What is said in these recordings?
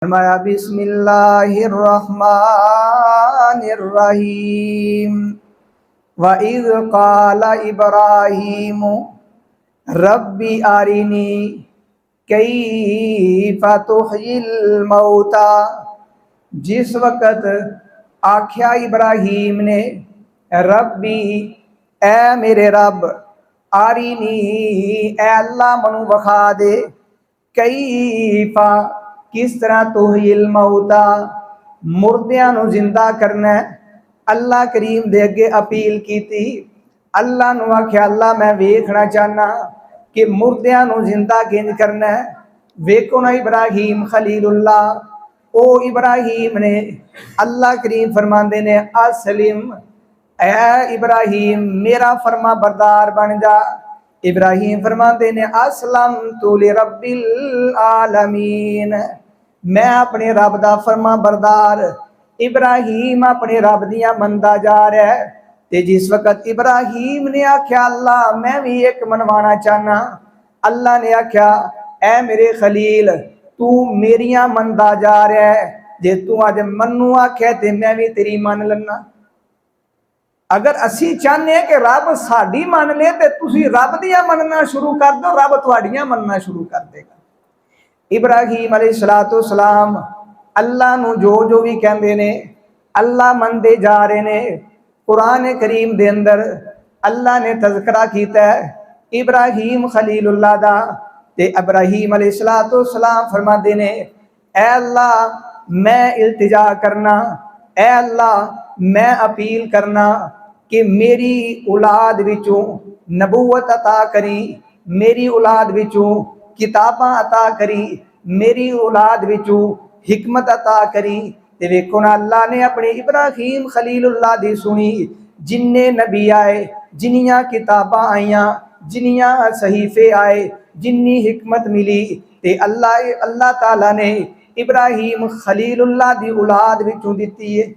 फरमाया बिस्मिल्लाहिर्रहमानिर्रहीम व इज़ क़ाल इब्राहीम रब्बी अरिनी कैफ़ तुह्यिल मौता। जिस वक़्त आख्या इब्राहीम ने रब्बी ए मेरे रब, आरिनी ए अल्लाह मनु वखा दे, कैफ़ा किस तरह तुह्यिल मौता मुर्दियां नू जिंदा करना। अल्लाह करीम दे अगे अपील की थी। अल्लाह नू आख्या अल्लाह मैं वेखना चाहना कि मुर्दियां नू जिंदा किंज करना है। वेखो ना इब्राहीम खलीलुल्लाह, ओ इब्राहीम ने अल्लाह करीम फरमांदे ने असलिम, ऐ इब्राहीम मेरा फरमा बरदार बन जा। इब्राहीम फरमाते ने असलम तु लिरब्बिल आलमीन, मैं अपने रब दा फरमा बरदार। इब्राहीम अपने रब दियां मनदा जा रहा है। ते जिस वक्त इब्राहीम ने आख्या अल्लाह मैं भी एक मनवाना चाहना, अल्लाह ने आख्या ऐ मेरे खलील तू मेरियां मनदा जा रहा है, जे तू अज मनु आख्या ते मैं भी तेरी मन लन्ना। अगर असी चाहते हैं कि रब साड़ी मन ले तो तुसी रब दियां मनना शुरू कर दो, रब तुहाड़ियां मनना शुरू कर देगा। इब्राहीम अलैहिस्सलातु सलाम अल्लाह नू जो जो भी कहते ने अल्लाह मनते जा रहे ने। कुरान करीम दे अंदर अल्लाह ने तज़करा किया है इब्राहीम खलीलुल्लाह दा। ते इब्राहीम अलैहिस्सलातु सलाम फरमाते ने ऐ अल्लाह मैं इल्तिजा करना, ऐ अल्लाह मैं अपील करना कि मेरी औलाद विचों नबूवत अता करी, मेरी औलाद विचों किताबां अता करी, मेरी औलाद विचों हिकमत अता करी। ते वेखो ना अल्लाह ने अपने इब्राहीम खलीलुल्लाह दी सुनी। जिन्ने नबी आए, जिन्नियां किताबां आईयां, जिन्नियां सहीफे आए, जिन्नी हिकमत मिली, ते अल्लाह ताला ने इब्राहीम खलीलुल्लाह दी औलाद विचों दिती है।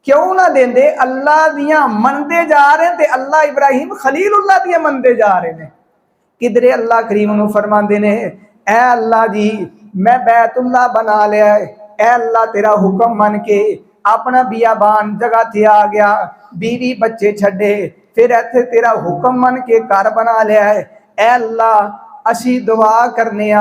क्यों ना देंदे, अल्लाह दियां मनते जा रहे ते अल्लाह इब्राहीम खलीलुल्लाह दियां मनते जा रहे ने। किधरे अल्लाह करीम नू फरमांदे ने ऐ अल्लाह जी मैं बैतुल्लाह बना लिया है, ऐ अल्लाह तेरा हुक्म मन के अपना बियाबान जगह ते आ गया, बीवी बच्चे छड़े, फिर इत्थे तेरा हुक्म मन के घर बना लिया है। ऐ अल्लाह असी दुआ करने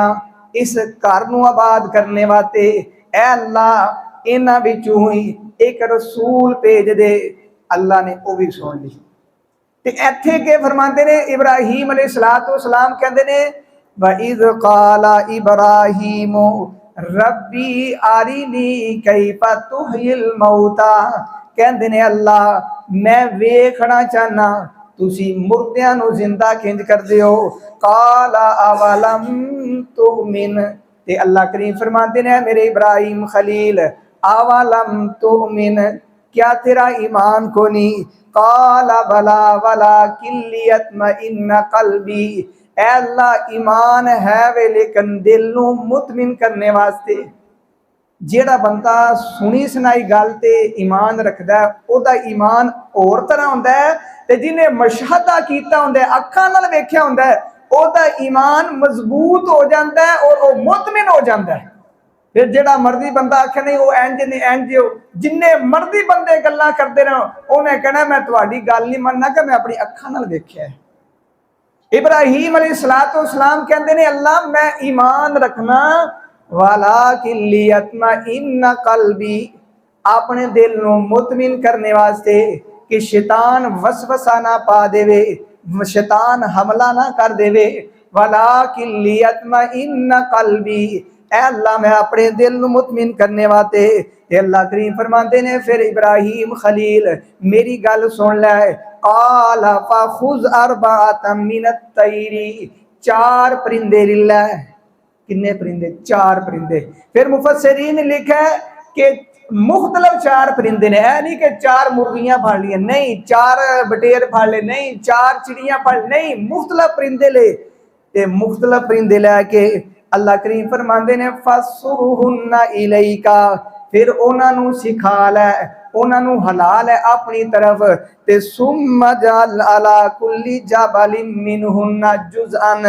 इस घर नू आबाद करने वास्ते, ऐ अल्लाह इन्हां विचों ही एक रसूल भेज दे। अल्लाह ने वो भी सुन ली। ते इत्थे के फरमाते ने इब्राहीम अलैहिस्सलातु सलाम कहते ने व इज़ क़ाला इब्राहीम रब्बी आरिनी कैफ़ तुह्यिल मौता। कहते ने अल्लाह मैं वेखना चाहना तुसी मुर्दियां नू जिंदा किंज करदे हो। काला अवलम तुमिन, ते अल्लाह करीम फरमाते ने मेरे इब्राहीम खलील अवलम तुमिन, क्या तेरा ईमान को नहीं। काला बला वला किल्लियतमइन्ना कल्बी, ऐ अल्लाह ईमान है वे लेकिन दिल नू मुतमिन करने वास्ते। जेड़ा बंदा सुनी सुनाई गल ते ईमान रखदा है ओदा ईमान होर तरह हुंदा है, ते जिन्हें मशाहदा कीता हुंदा है अखां नाल वेख्या हुंदा है ओदा ईमान मजबूत हो जाता है और वो मुतमिन हो जाता है। फिर जेड़ा मर्जी बंदा आखे नहीं वो इंज ने इंज हो, जिन्ने मर्जी बंदे गल्लां करदे रहो उन्हें कहना मैं तुहाडी गल नहीं मनना कि मैं अपनी अखां नाल वेख्या है। इब्राहीम अलैहिस्सलातु वस्सलाम कहते ने अल्लाह मैं ईमान रखना वाला किल्लियतमइन्ना कल्बी, अपने दिल नू मुतमिन करने वास्ते कि शैतान वसवसा ना पा देवे, शैतान हमला ना कर देवे। वाला किल्लियतमइन्ना कल्बी, ऐ अल्लाह मैं अपने दिल नू मुतमिन करने वास्ते। अल्लाह करीम फरमाते ने फिर इब्राहीम खलील मेरी गल सुन लै। काला फखुज अरबाअतम मिनत तैरी, चार परिंदे लिल्ला। किन्ने परिंदे? चार परिंदे। फिर मुफस्सिरीन ने लिखा है कि मुख्तलिफ चार परिंदे ने, ऐ नहीं कि चार मुर्गियां फड़ लिया, नहीं चार बटेर फड़ ले, नहीं चार चिड़ियां फड़, नहीं मुख्तलिफ परिंदे ले। ते मुख्तलिफ परिंदे लैके अल्लाह करीम फरमाते ने फसुरहुन्ना इलैका, फिर उन्होंने सिखा लै, उन्होंने हला लै अपनी तरफ। ते सुम्मा जअल अला कुल्ली जबलिन मिनहुन्ना जुज़अन,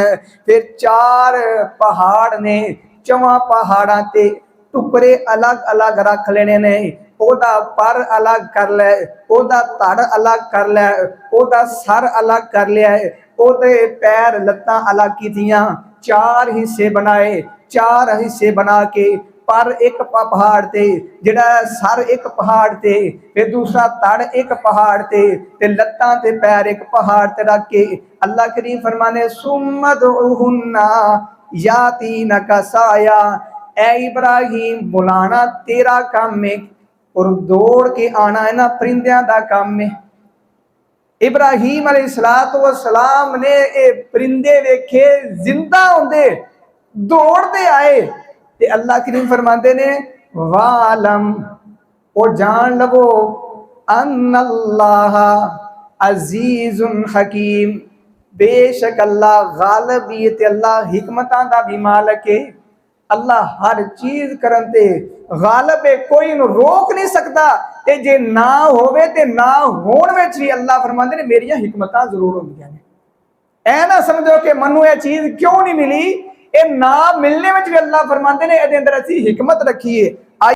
फिर चार पहाड़ ने, चवां पहाड़ां ते टुकड़े अलग अलग रख लेने ने, ओदा पर अलग कर लै, ओदा धड़ अलग कर लै, ओदा सर अलग कर लिया, ओदे पैर लत्तां अलग कीतियां, चार हिस्से बनाए, चार हिस्से बना के पर एक पहाड़ ते, जिहड़ा सर एक पहाड़ ते, फिर दूसरा धड़ एक पहाड़ ते लत्तां ते पैर एक पहाड़ ते रख के अल्लाह करीम फरमाने सुम्मदउहुन्ना यातीनका साया, ए इब्राहिम बुलाना तेरा काम है और दौड़ के आना है ना परिंदियां दा काम है। इब्राहिम अलैहिस्सलातु वस्सलाम ने ये परिंदे वेखे जिंदा होंदे दौड़ते आए ते अल्लाह करीम फरमाते ने वालम और जान लवो अन्नल्लाह अजीजुन हकीम, बेशक अल्लाह गालिब भी ते अल्लाह हिकमतां दा भी मालिक है। अल्लाह हर चीज करन ते गालिब है, कोई इनू रोक नहीं सकता ते जे ना होवे ते ना होण विच भी अल्लाह फरमांदे ने मेरियां हिकमतां जरूर होंदियां ने। ऐ ना समझो कि मनु ये चीज क्यों नहीं मिली, ये ना मिलने में भी अल्लाह फरमाते ने ये अंदर असी हिकमत रखी है।